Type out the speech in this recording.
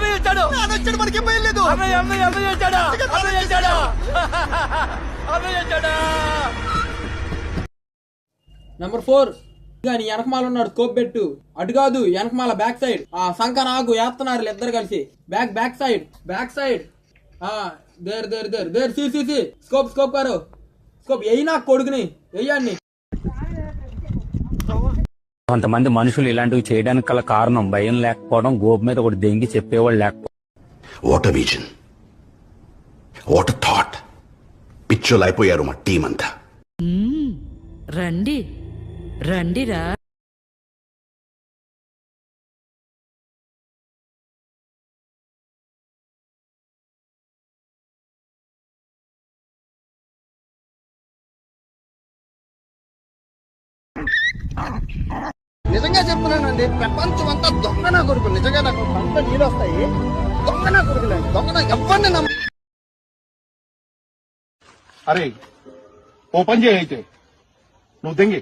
అన్నయ్య వచ్చాడు మనకి భయం లేదు. అన్నయ్య వచ్చాడా నెంబర్ 4 నీ వెనకమాల ఉన్నాడు స్కోప్ పెట్టు. అటు కాదు వెనకమాల బ్యాక్ సైడ్. ఆ సంఖ నాకు వేస్తున్నారు ఇద్దరు కలిసి. బ్యాక్ సైడ్ దేర్ సి స్కోప్ కారు స్కోప్ ఎయ్యి నాకు కొడుకుని వెయ్యండి. కొంతమంది మనుషులు ఇలాంటివి చేయడానికి గల కారణం భయం లేకపోవడం, గోపు మీద ఒకటి దెంగి చెప్పేవాళ్ళు లేకపోవడం. What a vision, what a thought. పిచ్చోలు అయిపోయారు మా టీం అంతా. రండిరా. నిజంగా చెప్తున్నానండి, ప్రపంచం అంతా దొంగ నా కొడుకు. నిజంగా నాకు అంత నీళ్ళు వస్తాయి. దొంగ నా కొడుకులండి, దొంగ ఎవరిని నమ్మ. అరే ఓ పని చేయి, అయితే నువ్వు దెంగి